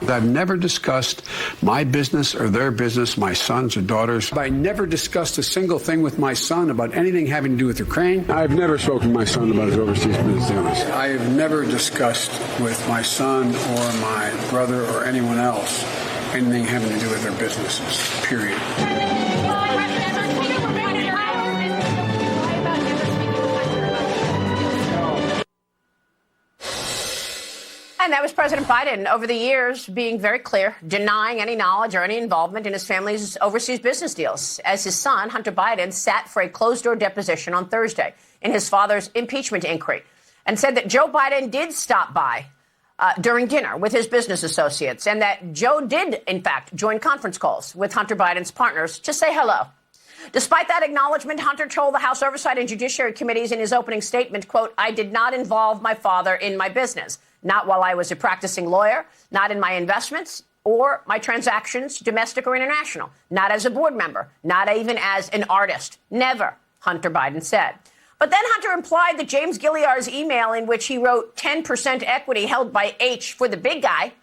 I've never discussed my business or their business, my sons or daughters. I never discussed a single thing with my son about anything having to do with Ukraine. I've never spoken to my son about his overseas business dealings. I have never discussed with my son or my brother or anyone else anything having to do with their businesses, period. And that was President Biden over the years being very clear, denying any knowledge or any involvement in his family's overseas business deals, as his son, Hunter Biden, sat for a closed-door deposition on Thursday in his father's impeachment inquiry and said that Joe Biden did stop by during dinner with his business associates and that Joe did, in fact, join conference calls with Hunter Biden's partners to say hello. Despite that acknowledgement, Hunter told the House Oversight and Judiciary Committees in his opening statement, quote, "I did not involve my father in my business. Not while I was a practicing lawyer, not in my investments or my transactions, domestic or international, not as a board member, not even as an artist. Never," Hunter Biden said. But then Hunter implied that James Gilliard's email in which he wrote 10% equity held by H for the big guy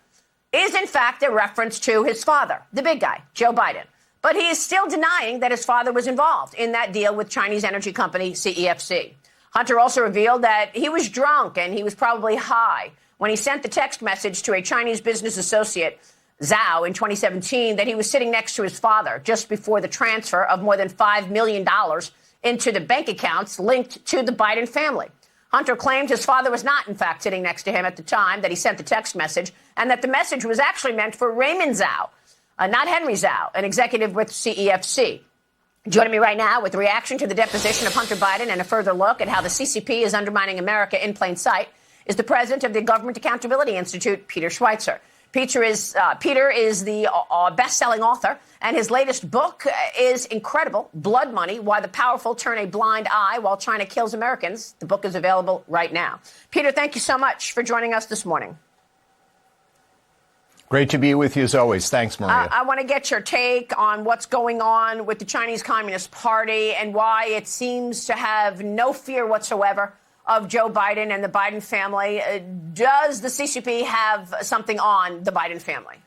is in fact a reference to his father, the big guy, Joe Biden. But he is still denying that his father was involved in that deal with Chinese energy company CEFC. Hunter also revealed that he was drunk and he was probably high when he sent the text message to a Chinese business associate, Zhao, in 2017, that he was sitting next to his father just before the transfer of more than $5 million into the bank accounts linked to the Biden family. Hunter claimed his father was not, in fact, sitting next to him at the time that he sent the text message, and that the message was actually meant for Raymond Zhao, not Henry Zhao, an executive with CEFC. Joining me right now with a reaction to the deposition of Hunter Biden and a further look at how the CCP is undermining America in plain sight is the president of the Government Accountability Institute, Peter Schweizer. Peter is the best-selling author, and his latest book is incredible, Blood Money, Why the Powerful Turn a Blind Eye While China Kills Americans. The book is available right now. Peter, thank you so much for joining us this morning. Great to be with you as always. Thanks, Maria. I want to get your take on what's going on with the Chinese Communist Party and why it seems to have no fear whatsoever of Joe Biden and the Biden family. Does the CCP have something on the Biden family?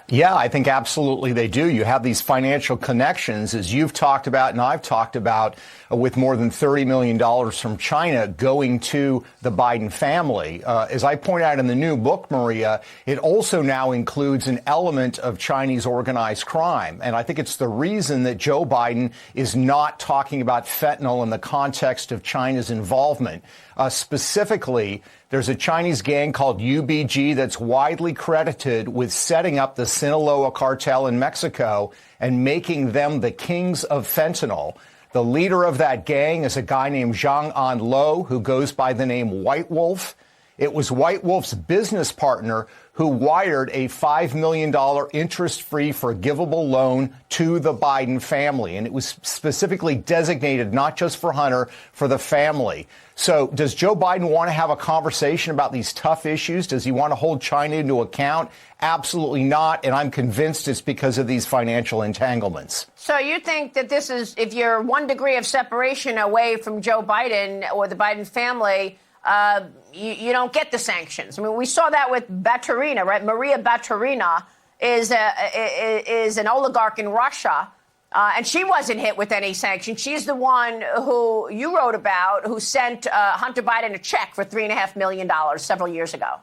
Yeah, I think absolutely they do. You have these financial connections, as you've talked about and I've talked about, with more than $30 million from China going to the Biden family. As I point out in the new book, Maria, it also now includes an element of Chinese organized crime. And I think it's the reason that Joe Biden is not talking about fentanyl in the context of China's involvement. Specifically, there's a Chinese gang called UBG that's widely credited with setting up the Sinaloa cartel in Mexico and making them the kings of fentanyl. The leader of that gang is a guy named Zhang Anlo, who goes by the name White Wolf. It was White Wolf's business partner who wired a $5 million interest-free forgivable loan to the Biden family. And it was specifically designated not just for Hunter, for the family. So does Joe Biden want to have a conversation about these tough issues? Does he want to hold China into account? Absolutely not. And I'm convinced it's because of these financial entanglements. So you think that this is, if you're 1 degree of separation away from Joe Biden or the Biden family, you don't get the sanctions. I mean, we saw that with Bartiromo, right? Maria Bartiromo is an oligarch in Russia, and she wasn't hit with any sanctions. She's the one who you wrote about who sent Hunter Biden a check for $3.5 million several years ago.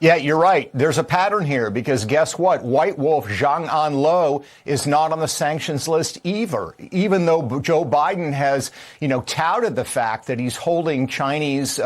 Yeah, you're right. There's a pattern here because guess what? White Wolf Zhang Anlo is not on the sanctions list either, even though Joe Biden has, touted the fact that he's holding Chinese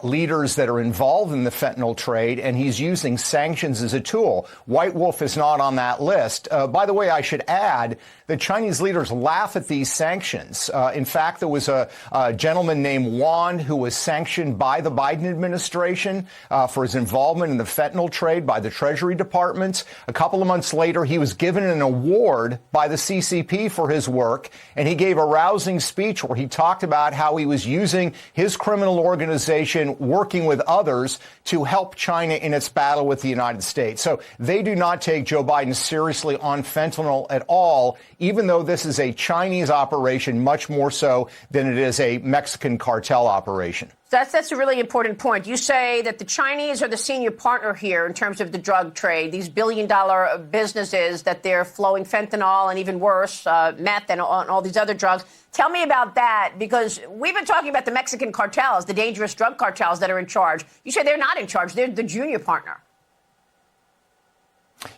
leaders that are involved in the fentanyl trade, and he's using sanctions as a tool. White Wolf is not on that list. By the way, I should add that Chinese leaders laugh at these sanctions. In fact, there was a gentleman named Wan who was sanctioned by the Biden administration for his involvement in the fentanyl trade by the Treasury Department. A couple of months later, he was given an award by the CCP for his work, and he gave a rousing speech where he talked about how he was using his criminal organization, working with others, to help China in its battle with the United States. So they do not take Joe Biden seriously on fentanyl at all, even though this is a Chinese operation much more so than it is a Mexican cartel operation. That's a really important point. You say that the Chinese are the senior partner here in terms of the drug trade, these billion-dollar businesses that they're flowing fentanyl and even worse, meth and all these other drugs. Tell me about that, because we've been talking about the Mexican cartels, the dangerous drug cartels that are in charge. You say they're not in charge. They're the junior partner.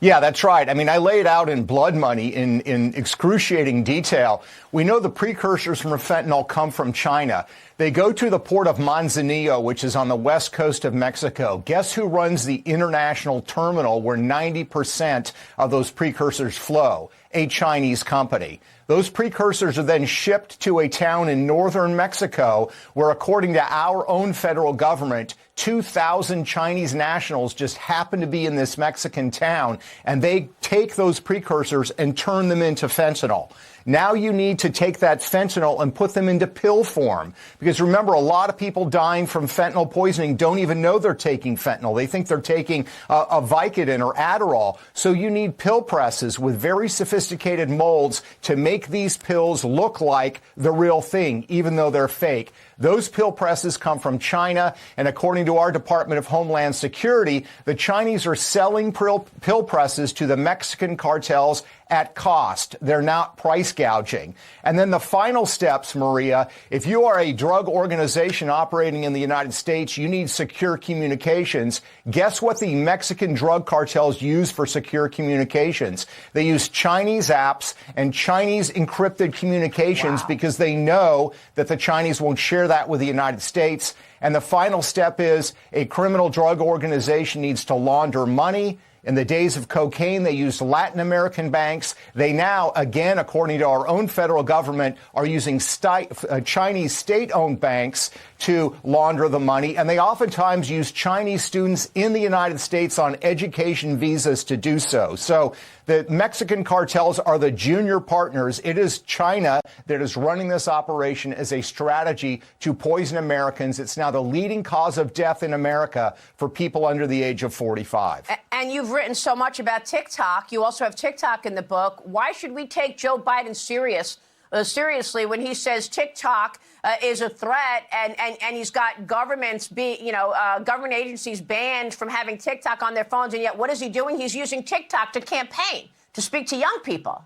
Yeah, that's right. I mean, I lay it out in BloodMoney in excruciating detail. We know the precursors from fentanyl come from China. They go to the port of Manzanillo, which is on the west coast of Mexico. Guess who runs the international terminal where 90% of those precursors flow? A Chinese company. Those precursors are then shipped to a town in northern Mexico where, according to our own federal government, 2,000 Chinese nationals just happen to be in this Mexican town, and they take those precursors and turn them into fentanyl. Now you need to take that fentanyl and put them into pill form. Because remember, a lot of people dying from fentanyl poisoning don't even know they're taking fentanyl. They think they're taking a Vicodin or Adderall. So you need pill presses with very sophisticated molds to make these pills look like the real thing, even though they're fake. Those pill presses come from China, and according to our Department of Homeland Security, the Chinese are selling pill presses to the Mexican cartels at cost. They're not price gouging. And then the final steps, Maria, if you are a drug organization operating in the United States, you need secure communications. Guess what the Mexican drug cartels use for secure communications? They use Chinese apps and Chinese encrypted communications because they know that the Chinese won't share that with the United States. And the final step is a criminal drug organization needs to launder money. In the days of cocaine, they used Latin American banks. They now, again, according to our own federal government, are using Chinese state-owned banks to launder the money. And they oftentimes use Chinese students in the United States on education visas to do so. So the Mexican cartels are the junior partners. It is China that is running this operation as a strategy to poison Americans. It's now the leading cause of death in America for people under the age of 45. And you've written so much about TikTok. You also have TikTok in the book. Why should we take Joe Biden seriously when he says TikTok is a threat and he's got government agencies banned from having TikTok on their phones? And yet what is he doing? He's using TikTok to campaign, to speak to young people.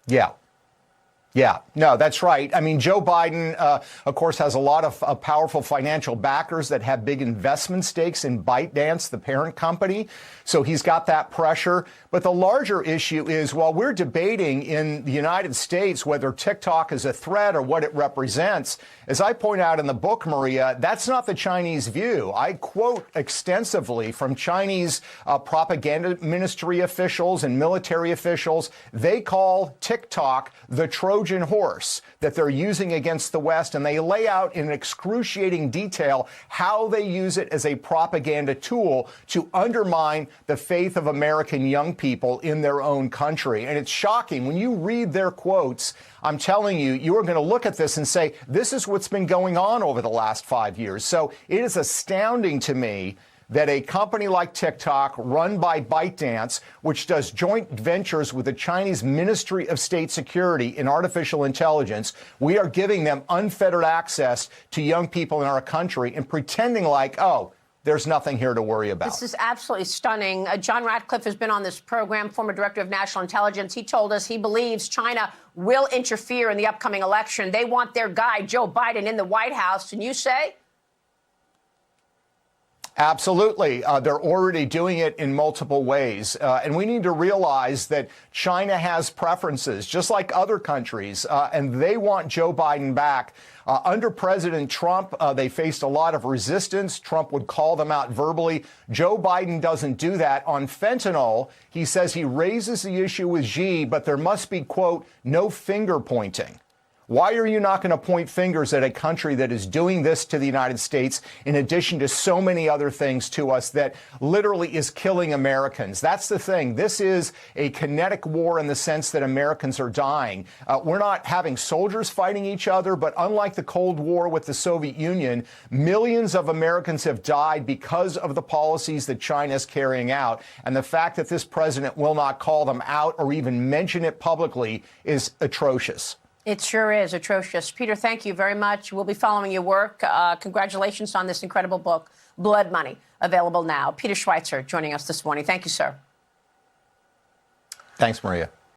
Yeah, no, that's right. I mean, Joe Biden, of course, has a lot of powerful financial backers that have big investment stakes in ByteDance, the parent company. So he's got that pressure. But the larger issue is, while we're debating in the United States whether TikTok is a threat or what it represents, as I point out in the book, Maria, that's not the Chinese view. I quote extensively from Chinese propaganda ministry officials and military officials. They call TikTok the Trojan horse that they're using against the West, and they lay out in excruciating detail how they use it as a propaganda tool to undermine the faith of American young people in their own country. And it's shocking. When you read their quotes, I'm telling you, you are going to look at this and say, this is what's been going on over the last 5 years. So it is astounding to me that a company like TikTok, run by ByteDance, which does joint ventures with the Chinese Ministry of State Security in artificial intelligence, we are giving them unfettered access to young people in our country and pretending like, oh, there's nothing here to worry about. This is absolutely stunning. John Ratcliffe has been on this program, former director of national intelligence. He told us he believes China will interfere in the upcoming election. They want their guy, Joe Biden, in the White House. And you say? Absolutely. They're already doing it in multiple ways. And we need to realize that China has preferences, just like other countries, and they want Joe Biden back. Under President Trump, they faced a lot of resistance. Trump would call them out verbally. Joe Biden doesn't do that. On fentanyl, he says he raises the issue with Xi, but there must be, quote, no finger pointing. Why are you not going to point fingers at a country that is doing this to the United States in addition to so many other things to us that literally is killing Americans? That's the thing. This is a kinetic war in the sense that Americans are dying. We're not having soldiers fighting each other, but unlike the Cold War with the Soviet Union, millions of Americans have died because of the policies that China is carrying out. And the fact that this president will not call them out or even mention it publicly is atrocious. It sure is atrocious. Peter, thank you very much. We'll be following your work. Congratulations on this incredible book, Blood Money, available now. Peter Schweizer joining us this morning. Thank you, sir. Thanks, Maria.